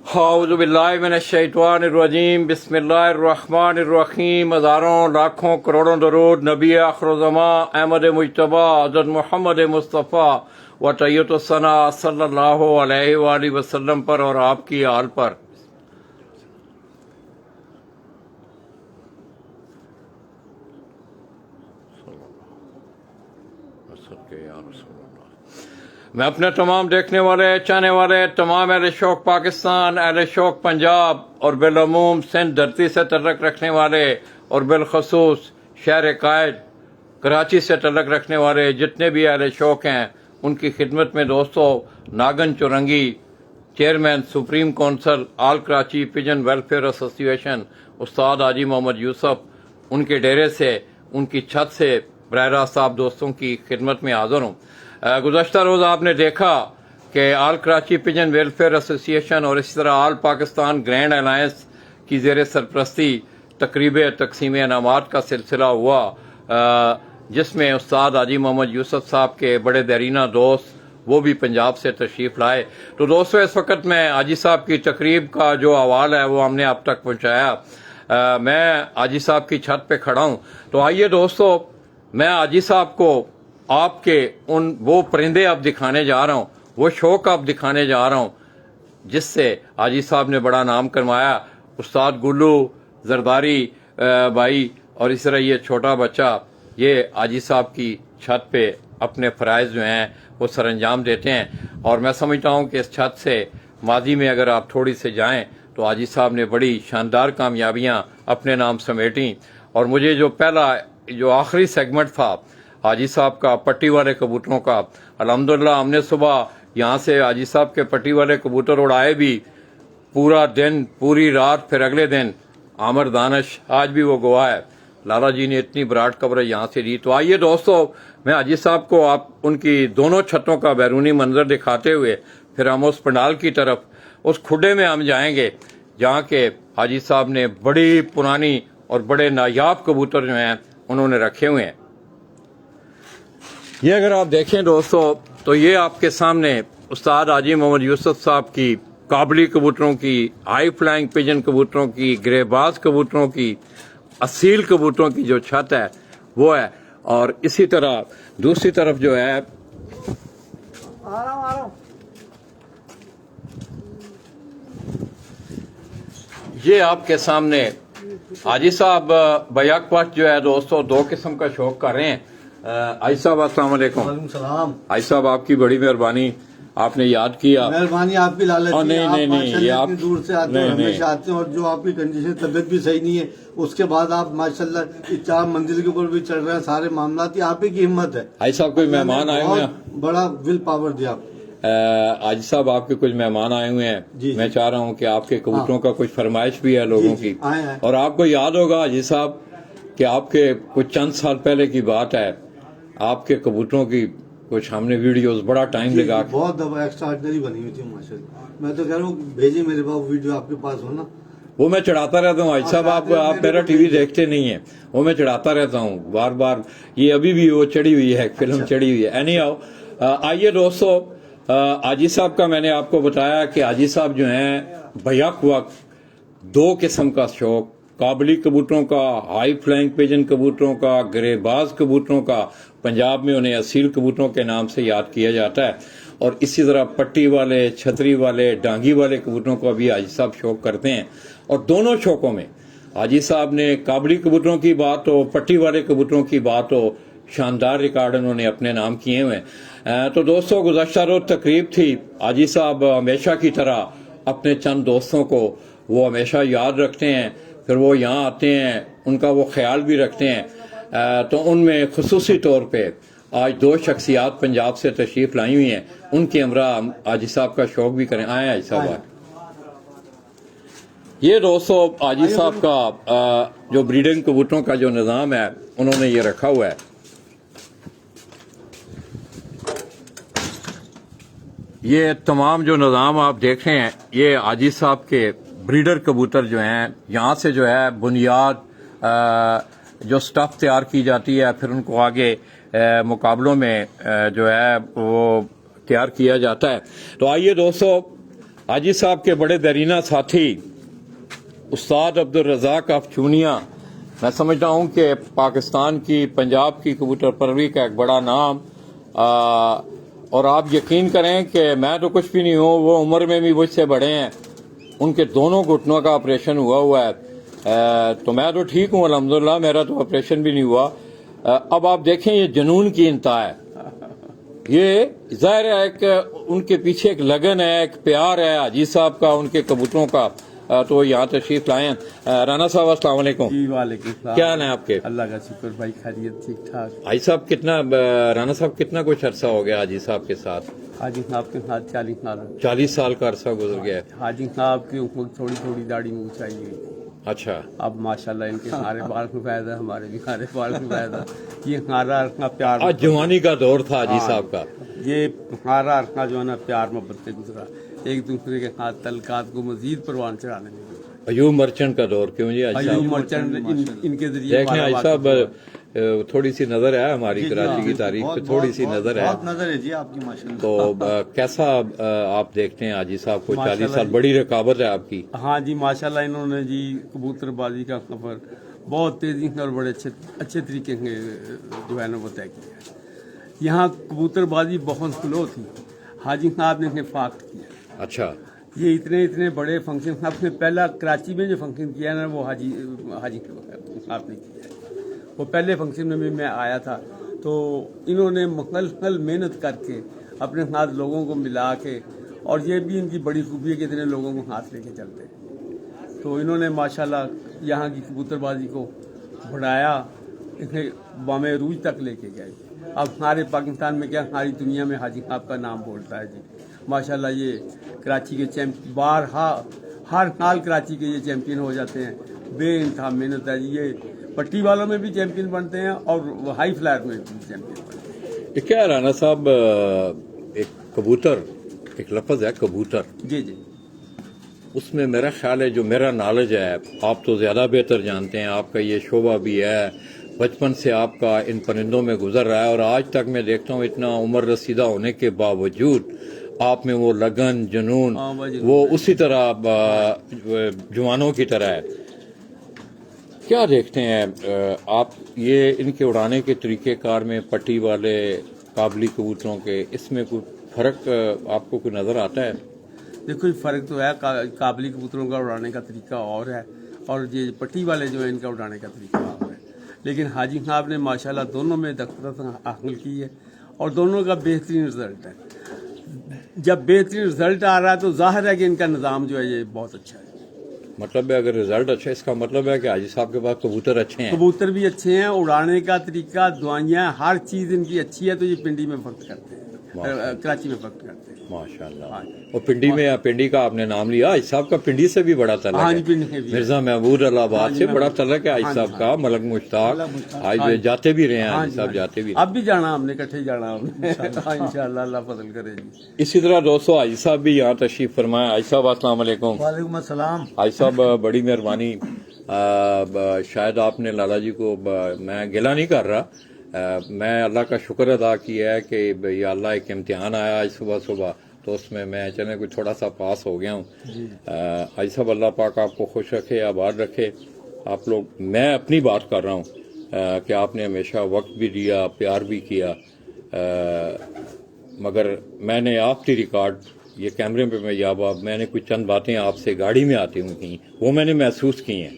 औज़ुबिल्लाहिमिनश्शैतानिर्रजीम बिस्मिल्लाहिर्रहमानिर्रहीम। हज़ारों लाखों करोड़ों दरूद नबी आखिरुज़्ज़मा अहमद मुज्तबा हज़रत मोहम्मद मुस्तफ़ा व तैय्यतुस्सना सल्लल्लाहु अलैहि वसल्लम पर और आपकी आल पर। मैं अपने तमाम देखने वाले चाहने वाले तमाम अहले शौक पाकिस्तान, अहले शौक पंजाब और बिलअमूम सिंध धरती से तल्लुक़ रखने वाले और बिलखसूस शहर कायद कराची से तल्लुक़ रखने वाले जितने भी अहले शौक हैं उनकी खिदमत में दोस्तों नागन चौरंगी चेयरमैन सुप्रीम काउंसिल आल कराची पिजन वेलफेयर एसोसिएशन उस्ताद हाजी मोहम्मद यूसुफ उनके डेरे से उनकी छत से बराह रास्त आप दोस्तों की खिदमत में हाजिर हूँ। गुज़श्ता रोज़ आपने देखा कि आल कराची पिजन वेलफेयर एसोसिएशन और इसी तरह आल पाकिस्तान ग्रैंड अलायंस की ज़ेर सरपरस्ती तकरीब तकसीम इनामात का सिलसिला हुआ, जिसमें उस्ताद हाजी मोहम्मद यूसुफ साहब के बड़े दरीना दोस्त वो भी पंजाब से तशरीफ़ लाए। तो दोस्तों इस वक्त मैं हाजी साहब की तकरीब का जो अहवाल है वो हमने आप तक पहुँचाया। मैं हाजी साहब की छत पे खड़ा हूँ। तो आइए दोस्तों मैं हाजी साहब को आपके वो परिंदे आप दिखाने जा रहा हूँ, वो शौक आप दिखाने जा रहा हूँ जिससे हाजी साहब ने बड़ा नाम कमाया। उस्ताद गुल्लू जरदारी भाई और इस तरह ये छोटा बच्चा ये हाजी साहब की छत पे अपने फ़राइज़ जो हैं वो सरअंजाम देते हैं। और मैं समझता हूँ कि इस छत से माजी में अगर आप थोड़ी से जाएं तो हाजी साहब ने बड़ी शानदार कामयाबियाँ अपने नाम समेटी। और मुझे जो आखिरी सेगमेंट था हाजी साहब का पट्टी वाले कबूतरों का, अल्हम्दुलिल्लाह हमने सुबह यहाँ से हाजी साहब के पट्टी वाले कबूतर उड़ाए भी, पूरा दिन पूरी रात, फिर अगले दिन आमर दानिश आज भी वो गवाह है। लाला जी ने इतनी ब्राड कवरेज यहाँ से दी। तो आइए दोस्तों मैं हाजी साहब को आप उनकी दोनों छतों का बैरूनी मंजर दिखाते हुए फिर हम उस पंडाल की तरफ उस खुडे में हम जाएंगे जहाँ के हाजी साहब ने बड़ी पुरानी और बड़े नायाब कबूतर जो हैं उन्होंने रखे हुए हैं। ये अगर आप देखें दोस्तों तो ये आपके सामने उस्ताद हाजी मोहम्मद यूसुफ साहब की काबली कबूतरों की, हाई फ्लाइंग पिजन कबूतरों की, ग्रेबाज कबूतरों की, असील कबूतरों की जो छत है वो है। और इसी तरह दूसरी तरफ जो है ये आपके सामने हाजी साहब बैक वक्त जो है दोस्तों दो किस्म का शौक कर रहे हैं। हाजी साहब अस्सलाम वालेकुम। हाजी साहब आपकी बड़ी मेहरबानी, आपने याद किया। मेहरबानी आपकी लालच। नहीं ये आप दूर से आते हैं, हमेशा आते हैं। और जो आपकी कंडीशन तबियत भी सही नहीं है उसके बाद आप माशाल्लाह 4 मंजिल के ऊपर भी चढ़ रहे हैं। सारे मामला आप ही की हिम्मत है। हाजी साहब कोई मेहमान आए हुए हैं, बड़ा विल पावर दिया आप। हाजी साहब आपके कुछ मेहमान आए हुए हैं। मैं चाह रहा हूँ कि आपके कबूतरों का कुछ फरमाइश भी है लोगों की। और आपको याद होगा हाजी साहब कि आपके कुछ चंद साल पहले की बात है, आपके कबूतरों की कुछ हमने वीडियोस बड़ा टाइम लगा के बहुत दफा एक्स्ट्राऑर्डिनरी बनी हुई थी माशाल्लाह। मैं तो कह रहा हूँ भेजिए मेरे पास वीडियो, आपके पास हो ना। वो मैं चढ़ाता रहता हूँ हाजी साहब। आप मेरा टीवी देखते नहीं है, वो मैं चढ़ाता रहता हूँ बार बार। ये अभी भी वो चढ़ी हुई है, फिल्म चढ़ी हुई है। एनी आओ आइए दोस्तों, हाजी साहब का मैंने आपको बताया कि हाजी साहब जो हैं बैक वक्त दो किस्म का शौक, काबली कबूतरों का, हाई फ्लाइंग पिजन कबूतरों का, ग्रेबाज कबूतरों का, पंजाब में उन्हें असील कबूतरों के नाम से याद किया जाता है। और इसी तरह पट्टी वाले, छतरी वाले, डांगी वाले कबूतरों का भी हाजी साहब शौक करते हैं। और दोनों शौकों में हाजी साहब ने काबली कबूतरों की बात हो, पट्टी वाले कबूतरों की बात हो, शानदार रिकॉर्ड उन्होंने अपने नाम किए हुए हैं। तो दोस्तों गुज़श्ता रोज़ तकरीब थी। हाजी साहब हमेशा की तरह अपने चंद दोस्तों को वो हमेशा याद रखते हैं, फिर वो यहाँ आते हैं, उनका वो ख्याल भी रखते हैं। तो उनमें खुसूसी तौर पे आज दो शख्सियात पंजाब से तशरीफ़ लाई हुई हैं, उनके हमरा हाजी साहब का शौक भी करें। आए हाजी साहब। ये दोस्तों हाजी साहब का जो ब्रीडिंग कबूतरों का जो निज़ाम है उन्होंने ये रखा हुआ है। ये तमाम जो निज़ाम आप देख रहे हैं ये हाजी साहब के ब्रीडर कबूतर जो हैं, यहाँ से जो है बुनियाद जो स्टफ़ तैयार की जाती है, फिर उनको आगे मुकाबलों में जो है वो तैयार किया जाता है। तो आइए दोस्तों हाजी साहब के बड़े दरीना साथी उस्ताद अब्दुल रज़ाक अफचूनिया, मैं समझता हूं कि पाकिस्तान की पंजाब की कबूतर परवरी का एक बड़ा नाम, और आप यकीन करें कि मैं तो कुछ भी नहीं हूं, वो उम्र में भी मुझसे बड़े हैं, उनके दोनों घुटनों का ऑपरेशन हुआ है। तो मैं तो ठीक हूं अल्हम्दुलिल्लाह, मेरा तो ऑपरेशन भी नहीं हुआ। अब आप देखें ये जुनून की इंतहा है, ये जाहिर है एक उनके पीछे एक लगन है, एक प्यार है हाजी साहब का उनके कबूतरों का। तो यहाँ तशरीफ लाए हैं। राना साहब अस्सलाम वालेकुम। जी वालेकुम सलाम। क्या हाल है आपके? अल्लाह का शुक्र भाई, खैरियत ठीक ठाक। हाजी साहब कितना राना साहब कितना कुछ अरसा हो गया हाजी साहब के साथ? हाजी साहब के साथ 40 साल। 40 साल का अरसा गुजर गया है। हाजी साहब की उम्र थोड़ी थोड़ी दाढ़ी मूछ आई गई थी। अच्छा, अब माशाल्लाह इनके सारे बाल में फायदा, हमारे भी सारे बाल में फायदा। ये हमारा रखना प्यार, आज जवानी का दौर था हाजी साहब का। ये हमारा रखना जो है ना प्यार मोहब्बत से गुजरा, एक दूसरे के साथ तलकात को मजीद परवान चढ़ाने में। अयूब मर्चेंट का दौर क्यों जी हाजी अयूब साहब? मर्चेंट इनके जरिए देखने हाजी हमारा साहब थोड़ी सी नजर है हमारी कराची की तारीख पे, थोड़ी सी नजर है। बहुत नजर है जी आपकी माशाल्लाह। तो कैसा आप देखते हैं हाजी साहब को? 40 माशाल्लाह साल, बड़ी रकाबत है आपकी। हाँ जी माशाल्लाह, इन्होंने जी कबूतरबाजी का सफर बहुत तेजी से और बड़े अच्छे तरीके से जो है ना वो तय किया। यहाँ कबूतरबाजी बहुत स्लो थी, हाजी साहब ने इन्हें फाख्त किया। अच्छा, ये इतने बड़े फंक्शन आपने पहला कराची में जो फंक्शन किया ना वो हाजी साहब ने किया। वो पहले फंक्शन में भी मैं आया था, तो इन्होंने मुकम्मल मेहनत करके अपने साथ लोगों को मिला के, और ये भी इनकी बड़ी खूबी है कि इतने लोगों को हाथ लेके चलते हैं। तो इन्होंने माशाल्लाह यहाँ की कबूतरबाजी को बढ़ाया, इन्हें बामे रूज तक लेके गए। अब हमारे पाकिस्तान में क्या, हमारी दुनिया में हाजी साहब का नाम बोलता है जी। माशाल्लाह ये कराची के चैंपियन, बारहा हर साल कराची के ये चैंपियन हो जाते हैं। बेइंतहा मेहनत है जी, ये पट्टी वालों में भी चैंपियन बनते हैं और हाई फ्लायर में भी चैंपियन बनते हैं। ये क्या राना साहब, एक कबूतर, एक लफ्ज है कबूतर, जी जी, उसमें मेरा ख्याल है जो मेरा नॉलेज है, आप तो ज्यादा बेहतर जानते हैं, आपका ये शोबा भी है, बचपन से आपका इन परिंदों में गुजर रहा है, और आज तक मैं देखता हूँ इतना उम्र रसीदा होने के बावजूद आप में वो लगन जुनून वो उसी तरह जवानों की तरह है। क्या देखते हैं आप ये इनके उड़ाने के तरीकेकार में, पट्टी वाले काबली कबूतरों के, इसमें कोई फर्क आपको कोई नजर आता है? देखो ये फ़र्क तो है, काबली कबूतरों का उड़ाने का तरीका और है, और ये पट्टी वाले जो है इनका उड़ाने का तरीका और है। लेकिन हाजी साहब ने माशाल्लाह दोनों में दक्षता हासिल की है, और दोनों का बेहतरीन रिजल्ट है। जब बेहतरीन रिजल्ट आ रहा है तो जाहिर है कि इनका निज़ाम जो है ये बहुत अच्छा है। मतलब है अगर रिजल्ट अच्छा है, इसका मतलब है कि हाजी साहब के पास कबूतर अच्छे हैं। कबूतर भी अच्छे हैं, उड़ाने का तरीका, दवाइयाँ, हर चीज़ इनकी अच्छी है। तो ये पिंडी में फर्क करते हैं, कराची में फर्क करते हैं माशाल्लाह। और पिंडी में, पिंडी का आपने नाम लिया, हाजी साहब का पिंडी से भी बड़ा तल्लक हाँ है। जी, पिंडी से भी मिर्जा महमूद अलाहाबाद से बड़ा तल्लक है हाजी साहब का। मलक मुश्ताक आज जाते भी रहे हैं, हाजी साहब जाते भी। अब भी जाना हमने, इकट्ठे ही जाना हमने इंशाअल्लाह, अल्लाह फजल करे जी। इसी तरह दोस्तों हाजी साहब भी यहाँ तशरीफ फरमाए। हाजी साहब अस्सलाम वालेकुम। वालेकुम अस्सलाम। हाजी साहब बड़ी मेहरबानी, शायद आपने लाला जी को, मैं गिला नहीं कर रहा, मैं अल्लाह का शुक्र अदा किया है कि ये अल्लाह एक इम्तिहान आया आज सुबह सुबह, तो उसमें मैं चले कोई थोड़ा सा पास हो गया हूँ। हाजी साहब अल्लाह पाक आपको खुश रखे, आबाद रखे। आप लोग, मैं अपनी बात कर रहा हूँ कि आपने हमेशा वक्त भी दिया, प्यार भी किया, मगर मैंने आपकी रिकॉर्ड ये कैमरे पे मैं याब, मैंने कुछ चंद बातें आपसे गाड़ी में आती हुई की, वो मैंने महसूस की हैं।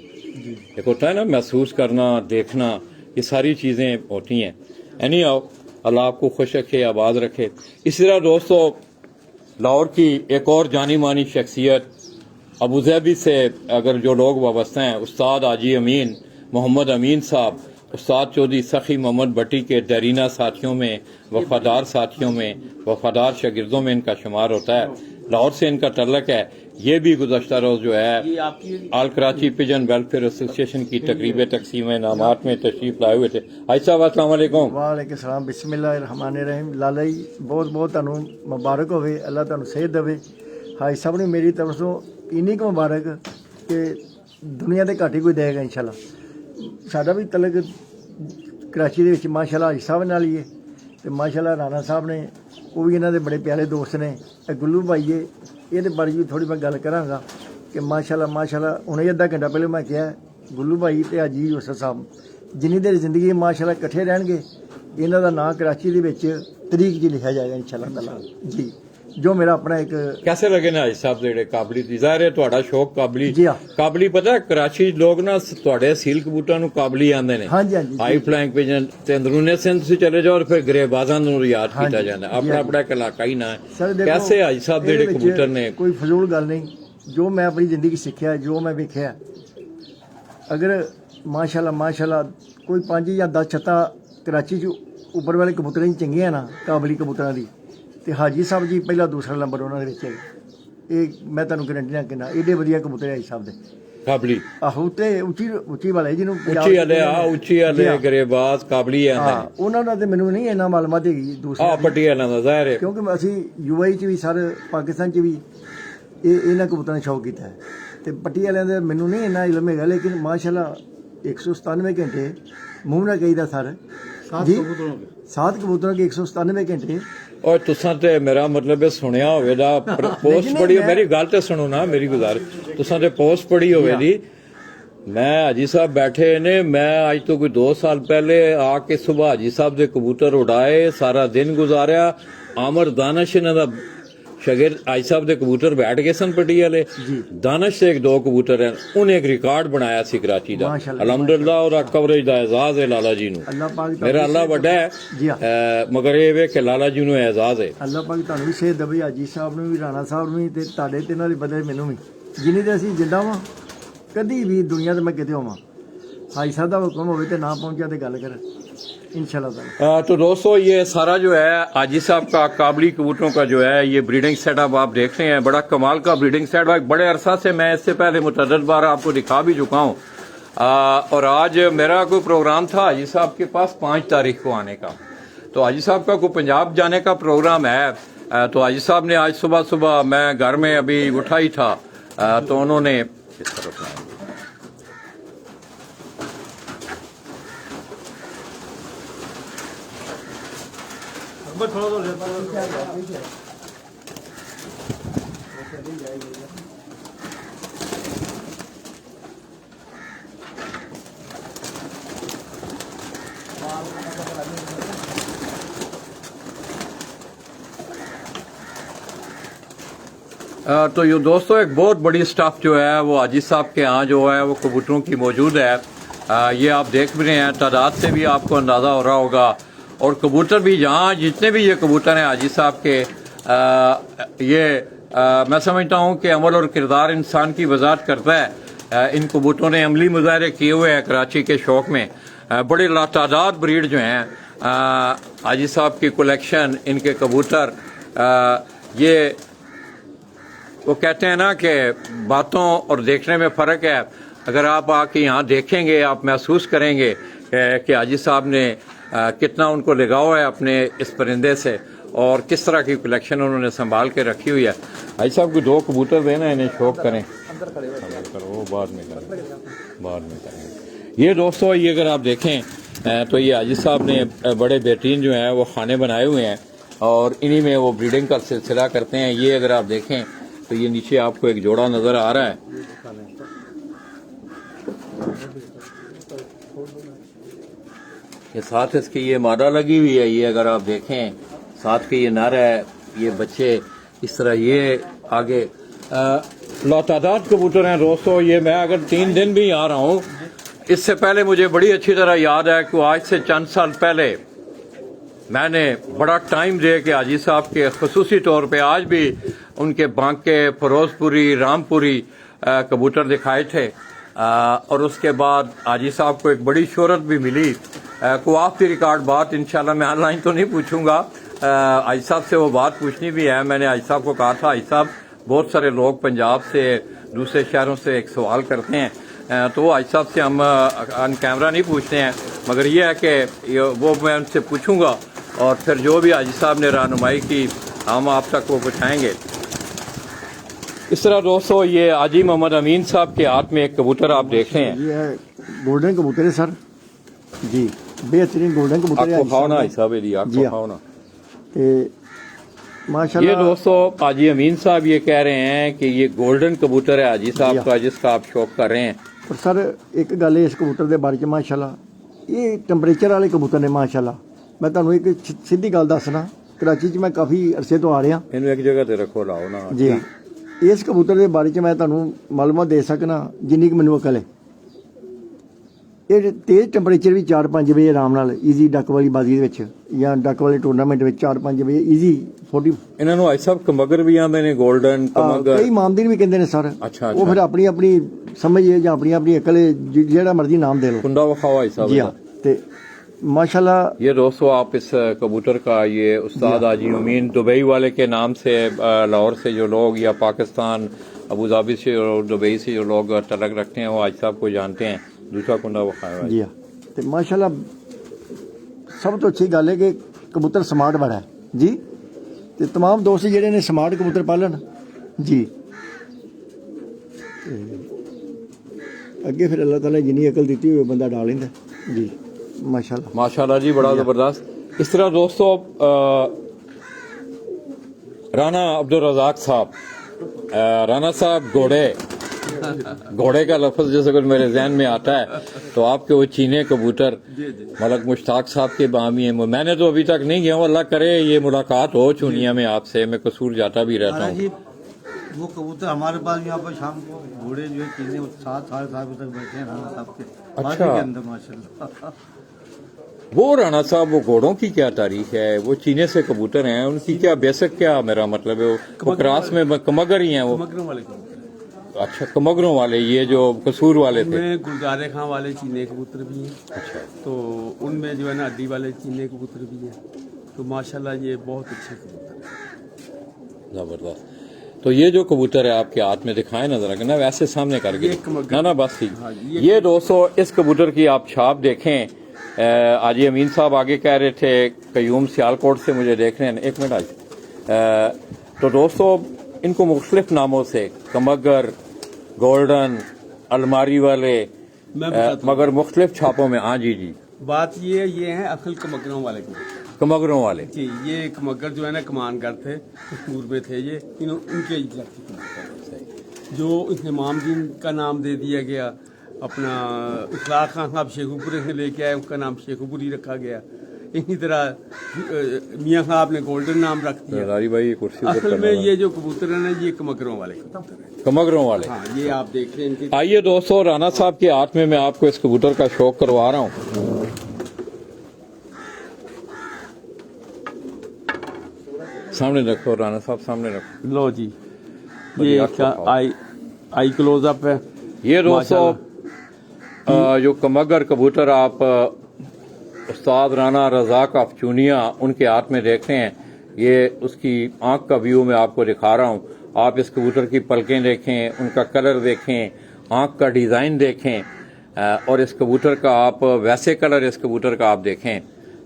एक होता है ना महसूस करना, देखना, ये सारी चीज़ें होती हैं। एनी आओ, अल्लाह आपको खुश रखे, आबाद रखे। इसी तरह दोस्तों लाहौर की एक और जानी मानी शख्सियत अबूजैबी से अगर जो लोग वाबस्ता हैं, उस्ताद हाजी अमीन मोहम्मद अमीन साहब, उस्ताद चौधरी सखी मोहम्मद भट्टी के दरीना साथियों में, वफादार साथियों में, वफादार शागिर्दों में इनका शुमार होता है। लाहौर से इनका तल्लक है। ये भी गुज़श्ता रोज जो है आल कराची पिजन वेलफेयर एसोसिएशन की तकरीब तकसीम इनामात में तशरीफ लाए हुए थे। हाजी साहब अस्सलाम वालेकुम। वालेकुम सलाम, बिस्मिल्लाहिर्रहमानिर्रहीम। लाला जी बहुत बहुत तुहानू मुबारक होवे, अल्लाह तुहानू सेहत देवे। हाजी साहब ने मेरी तरफ से इन्नी को मुबारक कि दुनिया ते घट ही कोई देगा इंशाल्लाह। साडा भी तलक कराची दे विच माशाल्लाह हाजी साहब नाल ही है, ते माशाल्लाह राणा साहब ने, वो भी इन्हां दे बड़े प्यारे दोस्त ने। गुल्लू भाई है, ਇਹਦੇ ਬਾਰੇ ਵੀ ਥੋੜੀ ਮੈਂ ਗੱਲ ਕਰਾਂਗਾ ਕਿ ਮਾਸ਼ਾਅੱਲਾ ਹੁਣੇ ਅੱਧਾ ਘੰਟਾ ਪਹਿਲੇ ਮੈਂ ਕਿਹਾ ਗੁੱਲੂ ਭਾਈ ਤੇ ਹਾਜੀ ਯੂਸਫ ਸਾਹਿਬ ਜਿੰਨੀ ਦੇਰ ਜ਼ਿੰਦਗੀ ਮਾਸ਼ਾਅੱਲਾ ਇਕੱਠੇ ਰਹਿਣਗੇ ਇਹਨਾਂ ਦਾ ਨਾਂ ਕਰਾਚੀ ਦੇ ਵਿੱਚ ਤਰੀਕ 'ਚ ਲਿਖਿਆ ਜਾਏਗਾ ਇਨਸ਼ਾਅੱਲਾ ਤਾਲਾ ਜੀ। ਜੋ ਮੇਰਾ ਆਪਣਾ ਇੱਕ कैसे लगे ना हाजी साहब ਜਿਹੜੇ ਕਾਬਲੀ ਦੀ ਜ਼ਾਹਿਰ ਹੈ ਤੁਹਾਡਾ ਸ਼ੌਕ ਕਾਬਲੀ ਜੀ ਹਾਂ। ਕਾਬਲੀ ਪਤਾ ਹੈ, ਕਰਾਚੀ ਲੋਕ ਨਾ ਤੁਹਾਡੇ ਸੀਲ ਕਬੂਤਰਾਂ ਨੂੰ ਕਾਬਲੀ ਆਂਦੇ ਨੇ ਹਾਂਜੀ ਹਾਂਜੀ ਹਾਈ ਫਲਾਈਂਗ ਪਿਜਨ ਤੇ ਅੰਦਰੂਨੇ ਸਿੰਧ ਤੁਸੀਂ ਚਲੇ ਜਾਓ ਔਰ ਫਿਰ ਗਰੇਬਾਜ਼ਾਂ ਨੂੰ ਯਾਦ ਕੀਤਾ ਹਾਂਜੀ, ਜਾਂਦਾ ਜੀ, ਆਪਣਾ ਹਾਂਜੀ। ਆਪਣਾ ਇੱਕ ਇਲਾਕਾ ਹੀ ਨਾ ਹੈ ਸਰ ਦੇਖੋ कैसे ਹਾਜੀ ਸਾਹਿਬ ਜਿਹੜੇ ਇਹਦੇ ਵਿੱਚ ਕਬੂਤਰ ਨੇ ਕੋਈ ਫਜ਼ੂਲ ਗੱਲ ਨਹੀਂ ਜੋ ਮੈਂ ਆਪਣੀ ਜ਼ਿੰਦਗੀ ਸਿੱਖਿਆ ਜੋ ਮੈਂ ਵੇਖਿਆ ਅਗਰ ਮਾਸ਼ਾਅੱਲਾ ਕੋਈ 5 ਜਾਂ 10 ਛੱਤਾਂ ਕਰਾਚੀ 'ਚ ਉੱਪਰ ਵਾਲੇ ਕਬੂਤਰਾਂ ਦੀ ਚੰਗੀਆਂ ਨਾ ਕਾਬਲੀ ਕਬੂਤਰਾਂ ਦੀ ਤੇ ਹਾਜੀ ਸਾਹਿਬ ਜੀ ਪਹਿਲਾ ਦੂਸਰਾ ਨੰਬਰ ਉਹਨਾਂ ਦੇ ਵਿੱਚ ਹੈ। ਇਹ ਮੈਂ ਤੁਹਾਨੂੰ ਗਰੰਟੀ ਨਾਲ ਕਹਿੰਦਾ ਏਡੇ ਵਧੀਆ ਕਬੂਤਰ ਹੈ ਹਾਜੀ ਸਾਹਿਬ ਦੇ ਕਾਬਲੀ ਆਹੋ ਤੇ ਉੱਚੀ ਵਾਲੇ ਜਿਹਨੂੰ ਉੱਚੀ ਵਾਲੇ ਉੱਚੀ ਵਾਲੇ ਜੀ ਹਾਂ। ਗਰੇਬਾਜ਼ ਕਾਬਲੀ ਆਂਦੇ ਹਾਂ ਉਹਨਾਂ ਦਾ ਤੇ ਮੈਨੂੰ ਨਹੀਂ ਇੰਨਾ ਮਾਲੂਮਾਤ ਹੈਗੀ ਦੂਸਰੇ ਆ ਪੱਟੀ ਵਾਲਿਆਂ ਦਾ ਜ਼ਾਹਿਰ ਹੈ ਕਿਉਂਕਿ ਅਸੀਂ ਯੂਆਈ 'ਚ ਵੀ ਸਰ ਪਾਕਿਸਤਾਨ 'ਚ ਵੀ ਇਹਨਾਂ ਕਬੂਤਰਾਂ ਨੇ ਸ਼ੌਕ ਕੀਤਾ ਹੈ ਤੇ ਪੱਟੀ ਵਾਲਿਆਂ ਦਾ ਮੈਨੂੰ ਨਹੀਂ ਇੰਨਾ ਇਲਮ ਹੈਗਾ ਲੇਕਿਨ ਮਾਸ਼ਾਅੱਲਾ 197 ਘੰਟੇ ਮੂੰਹ ਨਾਲ ਕਹੀਦਾ ਸਰ ਜੀ 7 ਕਬੂਤਰਾਂ ਕੇ 197 ਘੰਟੇ ਔਰ ਤੁਸਾਂ ਤੇ ਮੇਰਾ ਮਤਲਬ ਹੈ ਸੁਣਿਆ ਹੋਵੇ ਦਾ ਪੋਸਟ ਪੜੀ ਮੇਰੀ ਗੱਲ ਤੇ ਸੁਣੋ ਨਾ ਮੇਰੀ ਗੁਜ਼ਾਰਿਸ਼ ਤੁਸਾਂ ਤੇ ਪੋਸਟ ਪੜੀ ਹੋਵੇ ਦੀ मैं हाजी साहब बैठे ने मैं आज तो कोई 2 साल पहले आके सुबह हाजी साहब दे कबूतर उड़ाए सारा दिन गुजारिया आमर दानिश इन्हां दा शागिर्द हाजी साहब दे कबूतर बैठ गए सन पट्टी वाले दानिश से 1-2 कबूतर हैं उन्हें एक रिकॉर्ड बनाया सी कराची दा अलहमदुलिल्लाह और कवरेज दा एजाज है लाला जी नु अल्लाह पाक मेरा अल्लाह वड्डा जी है मगर ये वे कि लाला जी नु एजाज है अल्लाह पाक ਤੁਹਾਨੂੰ ਵੀ ਸੇਧ ਦੇਵੇ ਹਾਜੀ ਸਾਹਿਬ ਨੂੰ ਵੀ ਰਾਣਾ ਸਾਹਿਬ ਨੂੰ ਵੀ ਤੇ ਤੁਹਾਡੇ ਤੇ ਨਾਲ ਹੀ ਬਦਲੇ ਮੈਨੂੰ ਵੀ ਜਿੰਨੀ ਦੇ ਅਸੀਂ ਜਿੰਦਾ ਵਾਂ कभी भी दुनिया में कितने होवा हाई साहब का हुक्म हो तो ना पहुंचा तो गल कर इंशाल्लाह। तो दोस्तों ये सारा जो है हाजी साहब का काबली कबूतरों का जो है ये ब्रीडिंग सेटअप आप देख रहे हैं बड़ा कमाल का ब्रीडिंग सेटअप बड़े अरसा से मैं इससे पहले मुतअद्दिद बार आपको दिखा भी चुका हूँ और आज मेरा कोई प्रोग्राम था हाजी साहब के पास 5 तारीख को आने का तो हाजी साहब का कोई पंजाब जाने का प्रोग्राम है तो हाजी साहब ने आज सुबह सुबह मैं घर में अभी उठा ही था तो उन्होंने इस तरफ तो ये दोस्तों एक बहुत बड़ी स्टाफ जो है वो हाजी साहब के यहाँ जो है वो कबूतरों की मौजूद है ये आप देख भी रहे हैं तादाद से भी आपको अंदाज़ा हो रहा होगा और कबूतर भी यहाँ जितने भी ये कबूतर हैं हाजी साहब के मैं समझता हूँ कि अमल और किरदार इंसान की वजाहत करता है इन कबूतरों ने अमली मुजाहरे किए हुए हैं कराची के शौक में बड़े लातादाद ब्रीड जो हैं हाजी साहब की कलेक्शन इनके कबूतर ये वो कहते हैं ना कि बातों और देखने में फ़र्क है अगर आप आके यहाँ देखेंगे आप महसूस करेंगे कि हाजी साहब ने कितना उनको लगाव है अपने इस परिंदे से और किस तरह की कलेक्शन उन्होंने संभाल के रखी हुई है हाजी साहब को 2 कबूतर देना इन्हें शौक करें करो बाद में करें ये दोस्तों ये अगर आप देखें तो ये हाजी साहब ने बड़े बेहतरीन जो हैं वो खाने बनाए हुए हैं और इन्हीं में वो ब्रीडिंग का सिलसिला करते हैं ये अगर आप देखें तो ये नीचे आपको एक जोड़ा नजर आ रहा है ये साथ इसकी ये मादा लगी हुई है ये अगर आप देखें साथ के ये नर है ये बच्चे इस तरह ये आगे लातादाद कबूतर हैं दोस्तों ये मैं अगर 3 दिन भी आ रहा हूँ इससे पहले मुझे बड़ी अच्छी तरह याद है कि आज से चंद साल पहले मैंने बड़ा टाइम दे के हाजी साहब के खसूसी तौर पे आज भी उनके बांके फरोजपुरी रामपुरी कबूतर दिखाए थे और उसके बाद हाजी साहब को एक बड़ी शोहरत भी मिली को ऑफ द रिकॉर्ड बात इंशाल्लाह मैं ऑनलाइन तो नहीं पूछूंगा हाजी साहब से वो बात पूछनी भी है मैंने हाजी साहब को कहा था हाजी साहब बहुत सारे लोग पंजाब से दूसरे शहरों से एक सवाल करते हैं तो हाजी साहब से हम ऑन कैमरा नहीं पूछते हैं मगर ये है कि वो मैं उनसे पूछूंगा और फिर जो भी हाजी साहब ने रहनुमाई की हम आप तक वो पहुँचाएंगे इस तरह दोस्तों ये हाजी मोहम्मद अमीन साहब के हाथ में एक कबूतर आप देख रहे हैं ये है गोल्डन कबूतर है सर जी बेहतरीन गोल्डन कबूतर है आपको खाओ ना हाजी साहब ये आपको खाओ ना ਤੇ माशाल्लाह। ये दोस्तों हाजी अमीन साहब ये कह रहे हैं कि ये गोल्डन कबूतर है हाजी साहब का, जिसका आप शौक कर रहे हैं। पर सर एक गल इस कबूतर के बारे च माशाल्लाह ये टैंपरेचर वाले कबूतर ने माशाल्लाह। मैं तुहानू एक सीधी गल दसना, कराची च मैं काफ़ी अरसे तो आ रहा इन्हें एक जगह ते रखो, लाओ ना जी हाँ। इस कबूतर के बारे च मैं तुहानू मालूमात दे सकना जिन्नी कि मैनू अकल है। ये तेज़ टैंपरेचर भी 4-5 बजे आराम नाल ईजी डक वाली बाजी विच या डक वाले टूर्नामेंट में 4-5 बजे ईजी 40 इन्होंने भाई साहब कमगर भी आंदे ने, गोल्डन कमगर, कई मामदीन भी कहते हैं सर। अच्छा, वो फिर अपनी अपनी समझ है या अपनी अपनी अकल है, जेड़ा मर्जी नाम दे लो। कुंडा वखावा भाई साहब। जी हाँ। ते माशाल्लाह ये दोस्तों आप इस कबूतर का ये उस्ताद हाजी अमीन दुबई वाले के नाम से लाहौर से जो लोग या पाकिस्तान अबू धाबी से और दुबई से जो लोग तलक रखते हैं वो हाजी साहब को जानते हैं। दूसरा कुंडा वखाया जी हाँ। ते माशाल्लाह सब तो अच्छी गल है कि कबूतर स्मार्ट बड़ा है जी। ते तमाम दोस्त जेडे ने स्मार्ट कबूतर पालन जी। अगे फिर अल्लाह ताला जिन्नी अकल दी हुई बंदा डाल लेंदा जी। माशाल्लाह माशाल्लाह जी, बड़ा जबरदस्त। इस तरह दोस्तों राना अब्दुल रज़ाक साहब, राना साहब घोड़े का लफ्ज जैसे कुछ मेरे जहन में आता है तो आपके वो चीने कबूतर मलक मुश्ताक साहब के बामी है। मैंने तो अभी तक नहीं गया हूँ, अल्लाह करे ये मुलाकात हो चुनिया में आपसे। मैं कसूर जाता भी रहता हूँ। वो कबूतर हमारे पास यहाँ पर शाम को घोड़े जो है चीने 7-7.5 बजे तक बैठे हैं राना साहब के बाजी के अंदर माशाल्लाह। वो राणा साहब वो घोड़ों की क्या तारीख है? वो चीने से कबूतर हैं, उनकी क्या बेसिक क्या मेरा मतलब है वो क्रास में कमगर ही हैं वो। कमगरों वाले कबूतर। अच्छा, कमगरों वाले, ये जो कसूर वाले थे। उनमें गुलजारे खां वाले चीने कबूतर भी हैं। अच्छा, तो उनमें जो है ना अड्डी वाले चीने कबूतर भी हैं। तो माशाल्लाह ये बहुत अच्छे कबूतर हैं। जबरदस्त। तो ये जो कबूतर है आपके हाथ में दिखाए ना जरा, ना वैसे सामने करके ना बस ही। हाँ, ये दोस्तों इस कबूतर की आप छाप देखें। हाजी अमीन साहब आगे कह रहे थे कयूम सियालकोट से मुझे देख रहे हैं, एक मिनट आज। तो दोस्तों इनको मुख्तलिफ नामों से कमगर, गोल्डन, अलमारी वाले, मगर मुख्तलिफ छापों में। हाँ जी जी, बात ये है असल कमगरों वाले कबूतर कमगरों वाले जी। ये कमगर जो है ना कमानगर थे, कश्मीर में थे ये, उनके इलाके कबूतर जो इसने मामदीन का नाम दे दिया गया। अपना इखलाक खां साहब शेखुपुर से लेके आए, उनका नाम शेखुपुर ही रखा गया। इसी तरह मियाँ साहब ने गोल्डन नाम रख दिया। भाई कुर्सी असल में ये जो कबूतर है ना ये कमगरों वाले कबूतर हैं। कमगरों वाले। हाँ, ये आप देख रहे हैं इनके। आइए दोस्तों, राना साहब के हाथ में मैं आपको इस कबूतर का शौक करवा रहा हूँ। सामने रखो राना साहब, सामने रखो। लो जी, ये इसका आई क्लोजअप है। ये दोस्तों जो कमगर कबूतर आप उस्ताद राना रज़ाक ऑफ चूनिया उनके हाथ में देखते हैं, ये उसकी आंख का व्यू मैं आपको दिखा रहा हूँ। आप इस कबूतर की पलकें देखें, उनका कलर देखें, आंख का डिज़ाइन देखें और इस कबूतर का आप वैसे कलर इस कबूतर का आप देखें।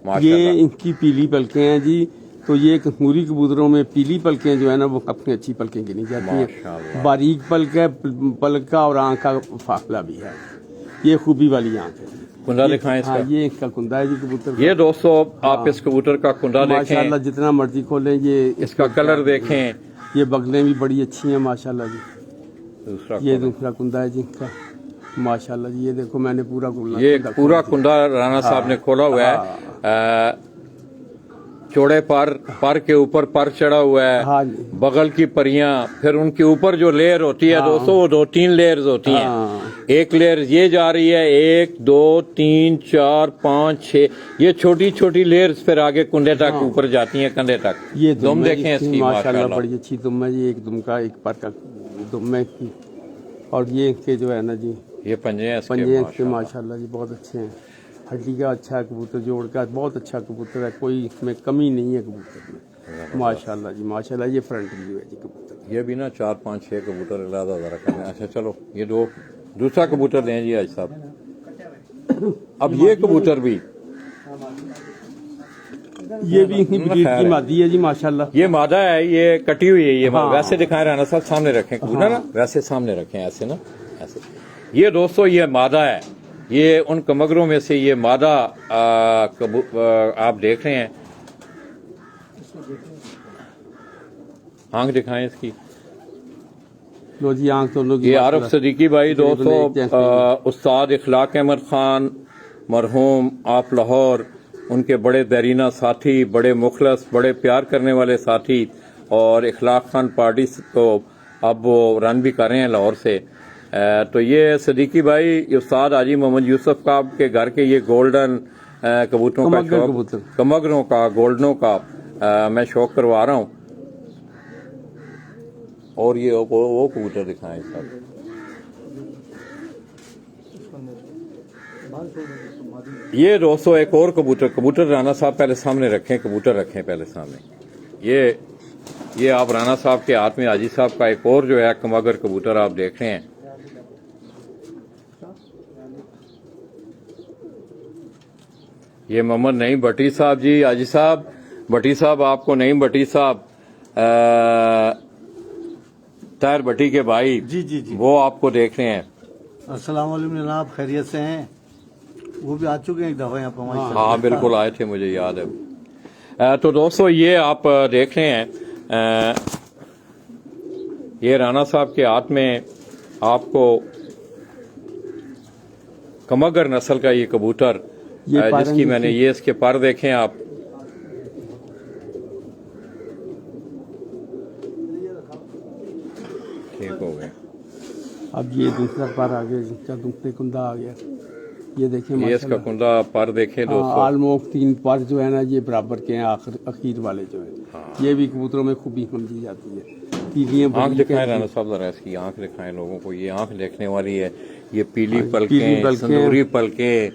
माशाल्लाह। ये इनकी पीली पलकें हैं जी। तो ये कश्मीरी कबूतरों में पीली पलकें जो है ना वो अपनी अच्छी पलकें गिनी जाती हैं। बारीक पलक है, पलक का और आंख का फासला भी है। ये खूबी वाली आंख है। कुंदा दिखाएं इसका। हाँ, ये इसका कुंदा है जी कबूतर। ये दोस्तों आप इस कबूतर का कुंदा देखें, माशाल्लाह जितना मर्जी खोलें। ये इसका कलर देखें। ये बगलें भी बड़ी अच्छी हैं माशाल्लाह जी। दूसरा ये दूसरा कुंदा है जी इनका माशाल्लाह जी। ये देखो मैंने पूरा कुंदा, ये पूरा कुंदा राना साहब ने खोला हुआ है। चौड़े पर के ऊपर पर चढ़ा हुआ है। हाँ जी। बगल की परियां, फिर उनके ऊपर जो लेयर होती है दोस्तों वो 2-3 लेयर्स होती हैं। एक लेयर ये जा रही है, 1 2 3 4 5 6, ये छोटी छोटी लेयर्स फिर आगे कुंडे तक ऊपर जाती हैं, कंधे तक। ये दुम देखें इसकी माशाल्लाह बड़ी अच्छी दुम है जी। एक दुम का एक पर का दुम है इसकी। और ये इसके जो है ना जी ये पंजे हैं पंजे इसके माशाल्लाह जी बहुत अच्छे हैं। हड्डी का अच्छा है कबूतर, जोड़ का बहुत अच्छा कबूतर है, कोई इसमें कमी नहीं है कबूतर में माशाल्लाह जी। माशाल्लाह ये फ्रंट व्यू है जी कबूतर। ये भी ना 4 5 6 कबूतर अलादा जरा करने। अच्छा चलो ये दूसरा कबूतर दें जी आज साहब। अब ये कबूतर भी, ये भी ब्रीड की मादी है जी माशाल्लाह। ये मादा है, ये कटी हुई है। ये हाँ। वैसे दिखाए राना साहब, सामने रखें कबूतर ना, वैसे सामने रखें, ऐसे ना ऐसे। ये दोस्तों ये मादा है। ये उन कमगरों में से ये मादा आप देख रहे हैं। आंख दिखाएं इसकी। लो जी आंख तो लोग ये आरिफ सदीकी भाई दोस्तों, एक चेक उस्ताद इखलाक अहमद खान मरहूम आप लाहौर, उनके बड़े दरीना साथी, बड़े मुखलस, बड़े प्यार करने वाले साथी, और इखलाक खान पार्टी तो अब वो रन भी कर रहे हैं लाहौर से। तो ये सदीकी भाई, ये उस्ताद हाजी मोहम्मद यूसुफ का के घर के ये गोल्डन कबूतरों का कमगर शौक, कबूतर। कमगरों का, गोल्डनों का मैं शौक करवा रहा हूँ। और ये वो कबूतर दिखाएं सब। ये दोस्तों एक और कबूतर, कबूतर राना साहब पहले सामने रखें, कबूतर रखें पहले सामने। ये आप राना साहब के हाथ में हाजी साहब का एक और जो है कमगर कबूतर आप देख रहे हैं। ये मोहम्मद नईम भट्टी साहब जी, हाजी साहब भट्टी साहब, आपको नईम भट्टी साहब ताहिर भट्टी के भाई, जी जी जी, वो आपको देख रहे हैं। अस्सलाम वालेकुम जनाब, खैरियत से हैं? वो भी आ चुके हैं एक दफा यहाँ पर। हाँ बिल्कुल आए थे, मुझे याद है। तो दोस्तों ये आप देख रहे हैं, ये राना साहब के हाथ में आपको कमगर नस्ल का ये कबूतर, जिसकी मैंने ये इसके पर देखें आप। ठीक हो गए। अब ये दूसरा पर आ गया, जिसका दूसरे कुंदा आ गया। ये देखिए ये इसका कुंदा पर देखें दोस्तों, ऑलमोस्ट 3 पर जो है ना ये बराबर के हैं, अखीर वाले जो है। ये भी कबूतरों में खूबी समझी जाती है। पीलियां आंख दिखाएं राना साहब जरा, इसकी आंख दिखाएं लोगों को। ये आंख देखने वाली है, ये पीली पलकें, संदूरी पलकें,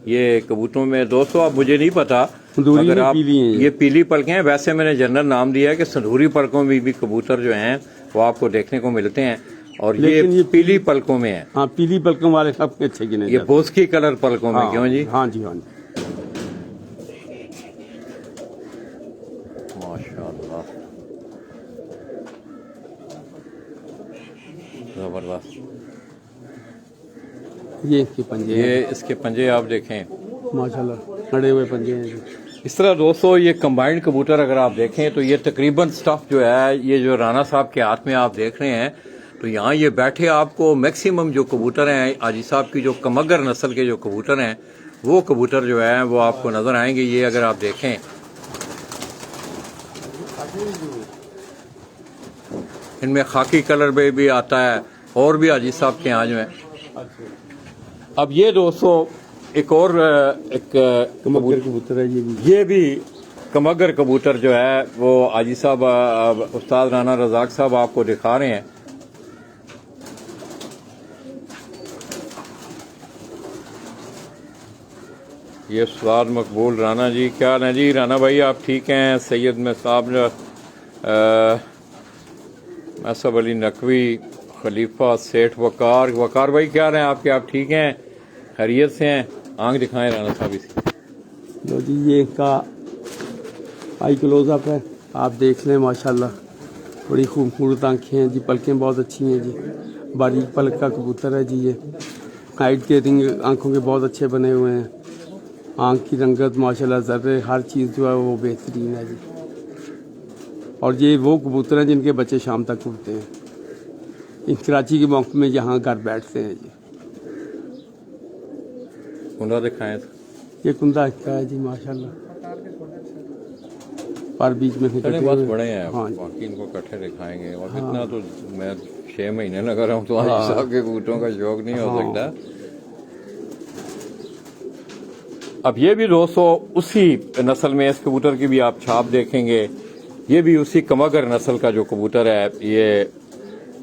ये कबूतरों में दोस्तों, आप मुझे नहीं पता अगर आप ये पीली पलकें हैं, वैसे मैंने जनरल नाम दिया है कि संदूरी पलकों में भी कबूतर जो हैं वो आपको देखने को मिलते हैं, और ये पीली पलकों में है। हाँ, पीली पलकों वाले सबसे अच्छे गिने। ये बोस्की कलर पलकों में। क्यों जी? हाँ जी, हाँ जी। माशाअल्लाह, जबरदस्त। ये इसके पंजे, ये इसके पंजे आप देखें, माशाल्लाह अड़े हुए पंजे हैं जी। इस तरह दोस्तों ये कंबाइंड कबूतर अगर आप देखें तो ये तकरीबन स्टफ जो है, ये जो राना साहब के हाथ में आप देख रहे हैं, तो यहाँ ये बैठे आपको मैक्सिमम जो कबूतर हैं हाजी साहब की, जो कमगर नस्ल के जो कबूतर हैं, वो कबूतर जो है वो आपको नजर आएंगे। ये अगर आप देखें, इनमें खाकी कलर में भी आता है, और भी हाजी साहब के यहाँ जो है। अब ये दोस्तों एक और कमगर कबूतर है ये भी कमगर कबूतर जो है वो हाजी साहब, उस्ताद राना रजाक साहब आपको दिखा रहे हैं। ये उस्ताद मकबूल राना जी, क्या हाल है जी? राना भाई आप ठीक हैं? सैयद में साहब, असफ अली नकवी, खलीफा सेठ, वकार भाई क्या हाल है आपके? आप ठीक हैं, खैरियत से हैं? आंख दिखाएं राना साहब इसकी। लो जी, ये इनका आई क्लोजअप है, आप देख लें। माशाल्लाह बड़ी खूबसूरत आंखें हैं जी, पलकें बहुत अच्छी हैं जी, बारीक पलक का कबूतर है जी। ये हाइट के रिंग आंखों के बहुत अच्छे बने हुए हैं, आंख की रंगत माशाल्लाह, ज़र्रे हर चीज़ जो है वो बेहतरीन है जी। और ये वो कबूतर हैं जिनके बच्चे शाम तक उड़ते हैं। इन कराची के मौके में यहाँ घर बैठते हैं जी। कुंडा दिखाएं। ये कुंदा इसका है जी माशाल्लाह, पर बीच में से बड़े कटे बहुत हुए। बड़े हैं, हाँ, बाकी इनको इकट्ठे दिखाएंगे। और इतना तो मैं 6 महीने लगा रहा हूँ, तो हाजी साहब के कबूतरों का शौक नहीं हो सकता। अब ये भी दोस्तों उसी नस्ल में, इस कबूतर की भी आप छाप देखेंगे, ये भी उसी कमगर नस्ल का जो कबूतर है। ये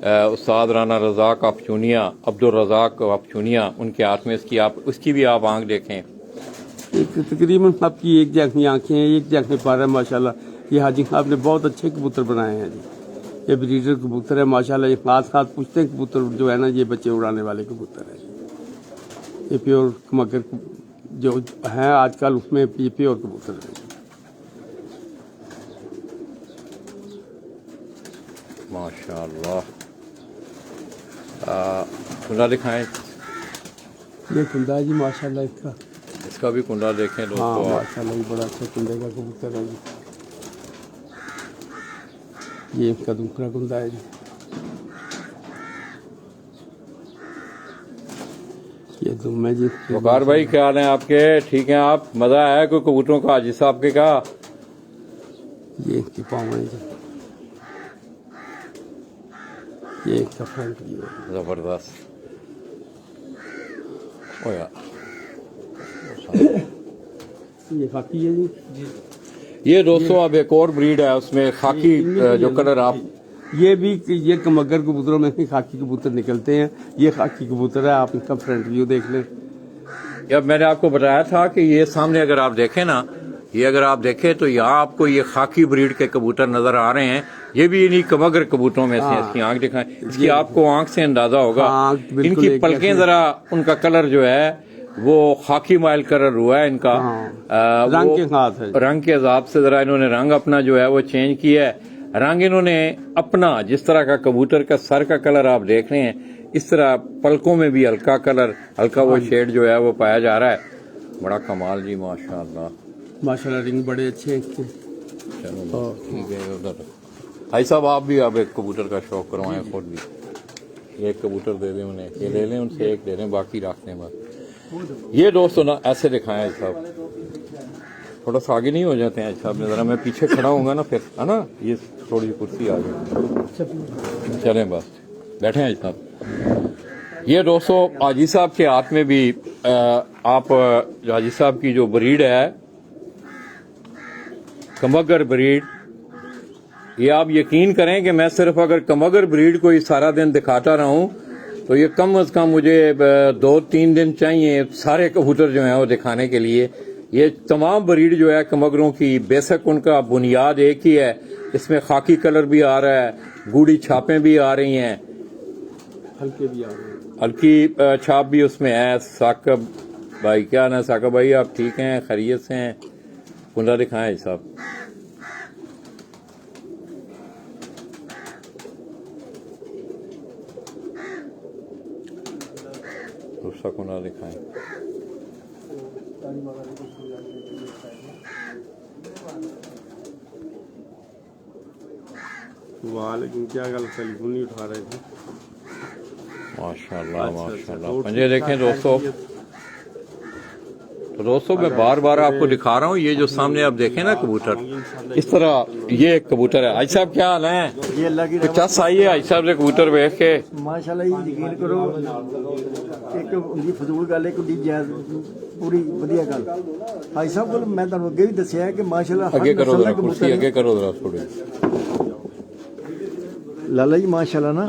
उस्ताद राना रजाक अफचूनिया, अब्दुल रजाक अफचूनिया, उनके हाथ में इसकी आप, उसकी भी आप आंख देखें। एक तकरीबन आपकी एक जंख में आंखें हैं, एक जंख में पार है माशाल्लाह। ये हाजी साहब ने बहुत अच्छे कबूतर बनाए हैं जी। ये ब्रीडर कबूतर है माशाल्लाह। ये साथ पूछते हैं कबूतर जो है ना, ये बच्चे उड़ाने वाले कबूतर है। ये प्योर कमगर जो है आजकल, उसमें ये प्योर कबूतर है। माशाअल्लाह, कुंडा दिखाएं। ये कुंदा है जी माशाल्लाह, इसका भी कुंडा देखें हाँ दोस्तों। माशाल्लाह, ये बड़ा अच्छा कुंदे का कबूतर है जी। ये इनका दूसरा कुंदा है जी। ये दुम है जी। वकार भाई क्या हाल है आपके? ठीक हैं आप? मजा आया कोई कबूतरों का हाजी साहब के का? ये इनकी पाँव है जी। ये इनका फ्रंट व्यू है। जबरदस्त। ओ यार ये खाकी है जी। ये दोस्तों अब एक और ब्रीड है उसमें खाकी जो कलर आप ये भी ये कमगर कबूतरों में ही खाकी कबूतर निकलते हैं। ये खाकी कबूतर है, आप इनका फ्रंट व्यू देख लें। जब मैंने आपको बताया था कि ये सामने अगर आप देखें ना, ये अगर आप देखें तो यहाँ आपको ये खाकी ब्रीड के कबूतर नजर आ रहे हैं। ये भी इन्हीं कमगर कबूतरों में से। इसकी आंख दिखाएं, इसकी आपको आंख से अंदाजा होगा। हाँ, बिल्कुल इनकी एक पलकें जैसे। जरा, उनका कलर जो है वो खाकी माइल कलर हुआ है इनका। रंग वो के साथ है। रंग के हिसाब से जरा इन्होंने रंग अपना जो है वो चेंज किया है। रंग इन्होंने अपना, जिस तरह का कबूतर का सर का कलर आप देख रहे हैं, इस तरह पलकों में भी हल्का कलर, हल्का वो शेड जो है वो पाया जा रहा है। बड़ा कमाल जी, माशाल्लाह माशाल्लाह। रिंग बड़े अच्छे हैं इसके। चलो ठीक है। उधर भाई साहब आप भी अब एक कबूतर का शौक करवाएं खुद भी। एक कबूतर दे दें उन्हें, ये ले लें उनसे, एक दे दें, बाकी रख लें बस। ये दोस्तों ना ऐसे दिखाएं साहब, थोड़ा सा आगे नहीं हो जाते हैं साहब ने, जरा मैं पीछे खड़ा हूँगा ना फिर, है ना। ये थोड़ी सी कुर्सी आ गई, चलें बस बैठे हैं साहब। ये दोस्तों हाजी साहब के हाथ में भी आप हाजी साहब की जो ब्रीड है कमगर ब्रीड, ये आप यकीन करें कि मैं सिर्फ अगर कमगर ब्रीड को ही सारा दिन दिखाता रहूं तो ये कम से कम मुझे 2-3 दिन चाहिए सारे कबूतर जो हैं वो दिखाने के लिए। ये तमाम ब्रीड जो है कमगरों की, बेशक उनका बुनियाद एक ही है। इसमें खाकी कलर भी आ रहा है, गूढ़ी छापें भी आ रही हैं, हल्के भी आ रहे हैं। हल्की छाप भी उसमें है। साकब भाई क्या ना, साकब भाई आप ठीक हैं, खैरियत से हैं? कुंदा दिखाएं साहब। दूसरा कुंदा दिखाएं। वालेकुम, क्या गल टेलीफोन नहीं उठा रहे थे। माशाल्लाह अच्छा, माशाल्लाह। तो पंजे देखें ठीक-ठाक दोस्तों। है। तो दोस्तों मैं बार बार आपको दिखा रहा हूँ, ये जो सामने आप देखें ना कबूतर, इस तरह ये एक कबूतर है। हाजी साहब क्या हाल है? ये अल्लाह की रहमत। 50 आई है हाजी साहब से कबूतर देख के। माशाल्लाह जी, यकीन करो एक उनकी फजूल गल, एक उनकी जायज पूरी वधिया गल। भाई साहब को मैं ਤੁਹਾਨੂੰ ਅੱਗੇ ਵੀ ਦੱਸਿਆ ਕਿ ਮਾਸ਼ਾਅੱਲਾ ਹਰ आगे करो नस्ल जरा, ਦਾ कुर्सी कबूतर आगे करो जरा थोड़ी। लाला जी माशाल्लाह ना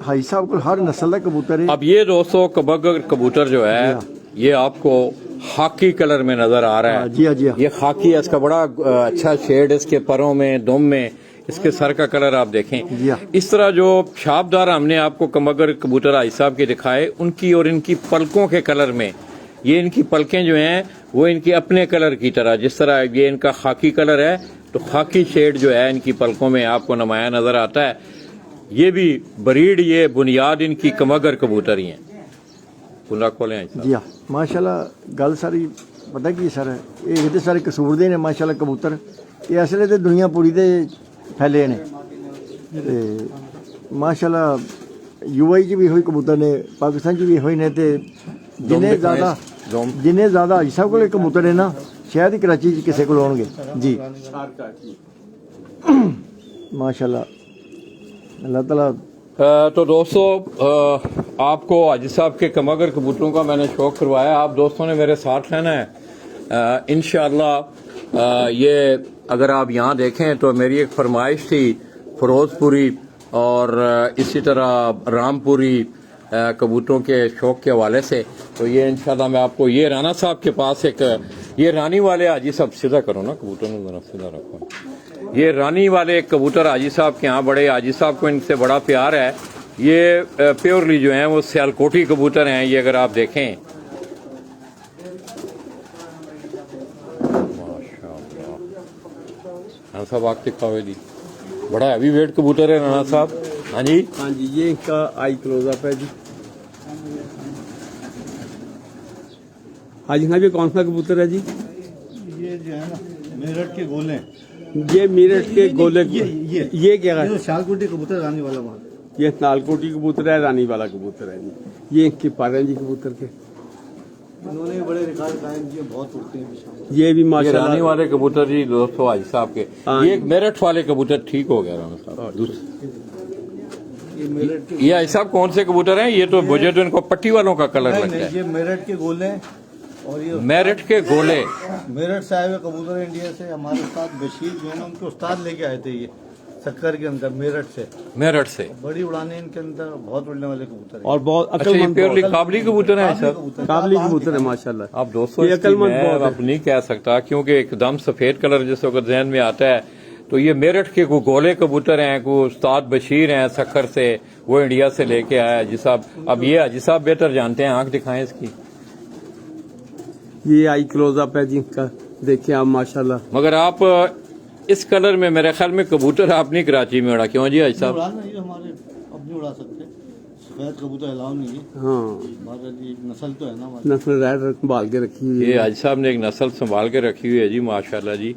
भाई साहब को हर नस्ल का कबूतर है। अब ये दोस्तों कबगर कबूतर जो है ये आपको खाकी कलर में नजर आ रहा है। जी हाँ, जी हाँ। ये खाकी है, इसका बड़ा अच्छा शेड इसके परों में, दुम में, इसके सर का कलर आप देखें। जी हाँ। इस तरह जो छापदार हमने आपको कमगर कबूतर हाजी साहब के दिखाए, उनकी और इनकी पलकों के कलर में, ये इनकी पलकें जो हैं वो इनके अपने कलर की तरह, जिस तरह ये इनका खाकी कलर है तो खाकी शेड जो है इनकी पलकों में आपको नुमाया नजर आता है। ये भी ब्रीड, ये बुनियाद इनकी कमगर कबूतर ही है। खुला खोले हैं जी हाँ माशाल्लाह। गल सारी पता की सर, ये तो सारे कसूर दे ने माशाल्लाह कबूतर। ये असले तो दुनिया पूरी ते फैले ने ते माशाल्लाह यूएई च भी होई कबूतर ने, पाकिस्तान च भी होई ने ते जिन्ने ज्यादा हाजी साहब को कबूतर है ना शायद ही कराची च किसी को होणगे जी माशाल्लाह। अल्लाह ताला। तो दोस्तों आपको हाजी साहब के कमगर कबूतरों का मैंने शौक करवाया, आप दोस्तों ने मेरे साथ रहना है इंशाअल्लाह। ये अगर आप यहाँ देखें तो मेरी एक फरमाइश थी फिरोजपुरी और इसी तरह रामपुरी कबूतरों के शौक के हवाले से, तो ये इंशाल्लाह मैं आपको, ये राना साहब के पास एक, ये रानी वाले हाजी साहब सीधा करो ना कबूतर में, जरा सीधा रखो। ये रानी वाले कबूतर हाजी साहब के यहाँ बड़े, हाजी साहब को इनसे बड़ा प्यार है। ये प्योरली जो हैं वो सियालकोटी कबूतर हैं। ये अगर आप देखें माशाअल्लाह। राना साहब आग दिखाओ जी, बड़ा हैवी वेट कबूतर है राना साहब। हाँ जी हाँ जी, ये इनका आई क्लोजअप है जी। हाजी साहब ये कौन सा कबूतर है जी? ये जो है ना मेरठ के गोले, ये मेरठ के गोले ये क्या है? ये शालकोटी कबूतर आने वाला वहाँ ये नालकोटी कबूतर है, रानी वाला कबूतर है जी। ये इनके पार हैं जी कबूतर के। इन्होंने बड़े रिकॉर्ड कायम किए, बहुत उड़ते हैं विशाल। ये भी ये रानी माशाल्लाह वाले कबूतर जी दोस्तों हाजी साहब के, हाँ। ये मेरठ वाले कबूतर ठीक हो गया राना साहब। ये मेरठ के ये हाजी साहब कौन से कबूतर हैं? ये तो मुझे तो इनको पट्टी वालों का कलर नहीं, लगता नहीं, है। ये मेरठ के गोले हैं और ये मेरठ के गोले। मेरठ से आए हुए कबूतर इंडिया से हमारे उस्ताद बशीर जो है ना, उनके उस्ताद लेके आए थे ये सक्कर के अंदर मेरठ से। मेरठ से। बड़ी उड़ाने इनके अंदर, बहुत उड़ने वाले कबूतर हैं। और बहुत अच्छा ये अकलमंद प्योरली बहुत- काबली कबूतर हैं सर? काबली कबूतर है माशाल्लाह। आप दोस्तों ये इसकी अकलमंद मैं बहुत है। अब नहीं कह सकता क्योंकि एकदम सफेद कलर जिस वक्त जहन में आता है तो ये मेरठ के को गोले कबूतर हैं, को उस्ताद बशीर हैं सक्कर से, वो इंडिया से लेके आया हाजी साहब। अब ये हाजी साहब बेहतर जानते हैं, आंख दिखाएं इसकी। ये आई क्लोजअप है जी इनका, देखिए आप माशाल्लाह। मगर आप इस कलर में मेरे ख्याल में कबूतर आप नहीं कराची में उड़ा, क्यों जी हाजी साहब? उड़ाना ये हमारे अब नहीं उड़ा सकते, सफेद कबूतर अलाउ नहीं है हाँ, हमारे लिए। नस्ल तो है ना हमारी। नस्ल रैड संभाल के रखी हुई ये है। हाजी साहब ने एक नस्ल संभाल के रखी हुई है जी माशाल्लाह जी।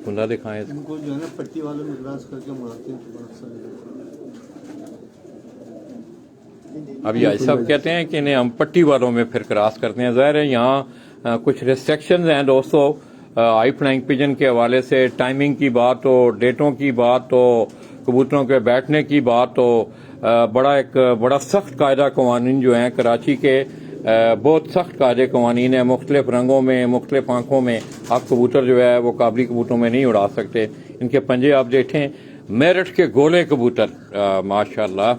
कुंदा दिखाएं इसको। इनको जो है ना पट्टी वालों में क्रॉस करके हम उड़ाते हैं, तो बड़ा अच्छा लगता है। अब ये हाजी साहब कहते हैं कि इन्हें हम पट्टी वालों में फिर क्रॉस करते हैं। जाहिर है यहाँ कुछ रेस्ट्रिक्शंस हैं दोस्तों, हाई फ्लाइंग पिजन के हवाले से, टाइमिंग की बात हो, डेटों की बात हो, कबूतरों के बैठने की बात हो, बड़ा सख्त कायदा कवानीन जो हैं कराची के, बहुत सख्त कायदे कवानीन है। मुख्तलिफ रंगों में, मुख्तलिफ आंखों में आप कबूतर जो है वो काबली कबूतरों में नहीं उड़ा सकते। इनके पंजे आप देखें, मेरठ के गोले कबूतर माशाल्लाह।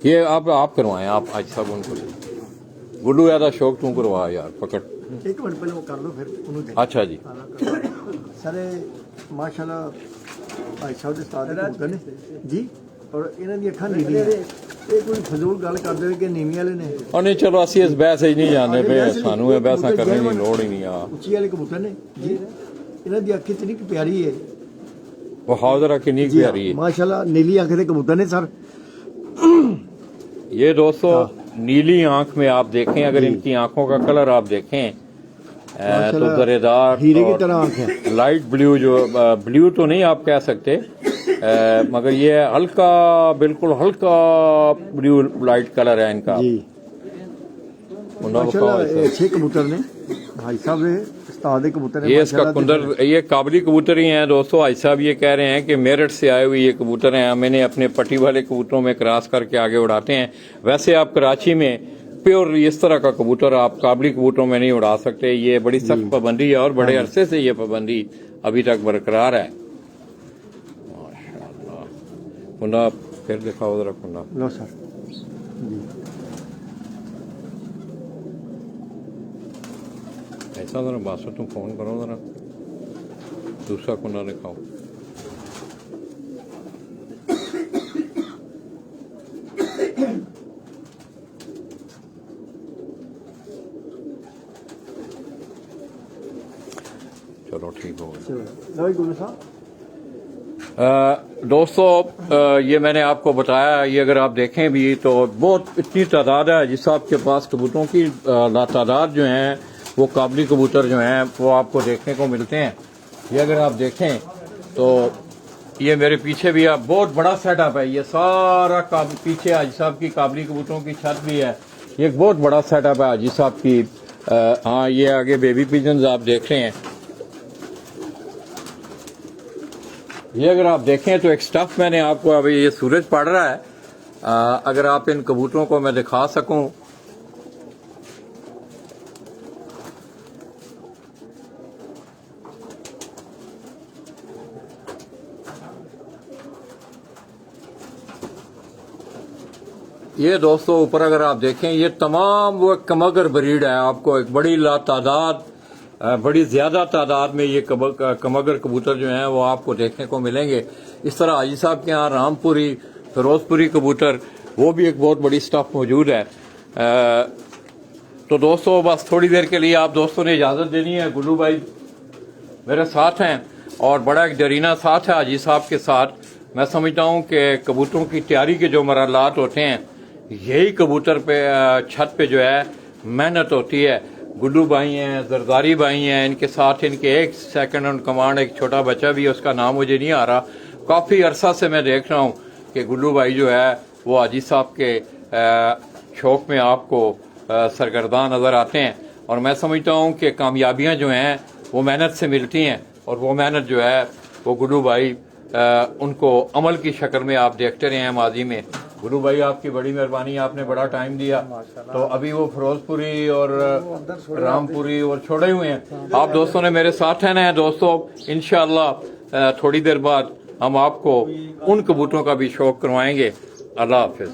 ये आप करवाएं, आप आज सब उनको गुल्लू ज्यादा शौक तू करवा यार, पकड़। एक मिनट पहले वो कर लो, फिर उन्होंने देख अच्छा जी। सारे माशाल्लाह भाई साहब ਦੇ ਉਸਤਾਦ ਦੇ ਕਬੂਤਰ ਨੇ ਜੀ, ਔਰ ਇਹਨਾਂ ਦੀ ਅੱਖਾਂ ਨੀਲੀਆਂ। ਇਹ ਕੋਈ ਫਜ਼ੂਲ ਗੱਲ ਕਰਦੇ ਕਿ ਨੀਵੀਂ ਵਾਲੇ ਨੇ। और नहीं चलो असि इस बहस ही नहीं जाने पे, सानू ये बहसा करने की लोड़ ही नहीं आ। ਉੱਚੀ ਵਾਲੇ ਕਬੂਤਰ ਨੇ ਜੀ, ਇਹਨਾਂ ਦੀ ਅੱਖ ਇਤਨੀ ਕੁ ਪਿਆਰੀ ਹੈ वो हाउजरा की नीक जी। प्यारी है। माशाल्लाह नीली आंख ਦੇ कबूतर ने सर। ये दोस्तों नीली आंख में आप देखें, अगर इनकी आंखों का कलर आप देखें तो माशाल्लाह जरेदार हीरे की और तरह आंख है। लाइट ब्लू, जो ब्लू तो नहीं आप कह सकते, मगर ये हल्का, बिल्कुल हल्का ब्लू लाइट कलर है इनका। जी मुन्ना माशाल्लाह बताओ ये इसे। अच्छे कबूतर ने भाई साहब ने उस्ताद के कबूतर ने ये इसका माशाल्लाह कुंदर, ये काबली कबूतर ही हैं दोस्तों। आज साहब ये कह रहे हैं कि मेरठ से आए हुए ये कबूतर हैं, हम इन्हें अपने पट्टी वाले कबूतरों में क्रॉस करके आगे उड़ाते हैं। वैसे आप कराची में प्योर इस तरह का कबूतर आप काबली कबूतरों में नहीं उड़ा सकते, ये बड़ी सख्त पाबंदी है और बड़े अरसे से ये पाबंदी अभी तक बरकरार है। माशाल्लाह। कुंदा फिर दिखाओ जरा कुंदा। लो सर जी। ऐसा जरा बासु तुम फोन करो जरा, दूसरा कुंदा दिखाओ। चलो ठीक हो गया। चलो लो गुरु साहब। दोस्तों ये मैंने आपको बताया, ये अगर आप देखें भी तो बहुत इतनी तादाद है जिस आपके पास कबूतरों की तादाद जो है वो काबली कबूतर जो हैं वो आपको देखने को मिलते हैं। ये अगर आप देखें तो ये मेरे पीछे भी आप बहुत बड़ा सेटअप है, ये सारा पीछे हाजी साहब की काबली कबूतरों की छत भी है, ये एक बहुत बड़ा सेटअप है हाजी साहब की। हाँ ये आगे बेबी पिजन्स आप देख रहे हैं। ये अगर आप देखें तो एक स्टफ मैंने आपको, अभी ये सूरज पड़ रहा है, अगर आप इन कबूतरों को मैं दिखा सकूं, ये दोस्तों ऊपर अगर आप देखें ये तमाम वो कमगर ब्रीड है। आपको एक बड़ी तादाद, बड़ी ज्यादा तादाद में ये कमगर कबूतर जो हैं वो आपको देखने को मिलेंगे। इस तरह हाजी साहब के यहाँ रामपुरी, फिरोजपुरी कबूतर, वो भी एक बहुत बड़ी स्टफ मौजूद है। तो दोस्तों बस थोड़ी देर के लिए आप दोस्तों ने इजाजत देनी है। गुल्लू भाई मेरे साथ हैं और बड़ा एक डरीना साथ है हाजी साहब के साथ। मैं समझता हूँ कि कबूतरों की तैयारी के जो मरहलात होते हैं यही कबूतर पे छत पे जो है मेहनत होती है। गुड्डू भाई हैं, जरदारी भाई हैं, इनके साथ इनके एक सेकंड ऑन कमांड एक छोटा बच्चा भी है, उसका नाम मुझे नहीं आ रहा। काफ़ी अरसा से मैं देख रहा हूँ कि गुड्डू भाई जो है वो हाजी साहब के शौक में आपको सरगर्दा नज़र आते हैं। और मैं समझता हूँ कि कामयाबियाँ जो हैं वो मेहनत से मिलती हैं, और वो मेहनत जो है वो गुड्डू भाई उनको अमल की शक्ल में आप देखते रहे हैं माजी में। गुरु भाई आपकी बड़ी मेहरबानी, आपने बड़ा टाइम दिया। तो अभी वो फिरोजपुरी और रामपुरी और छोड़े हुए हैं। आप दोस्तों ने मेरे साथ रहना है दोस्तों। इंशाअल्लाह थोड़ी देर बाद हम आपको उन कबूतरों का भी शौक करवाएंगे। अल्लाह हाफिज।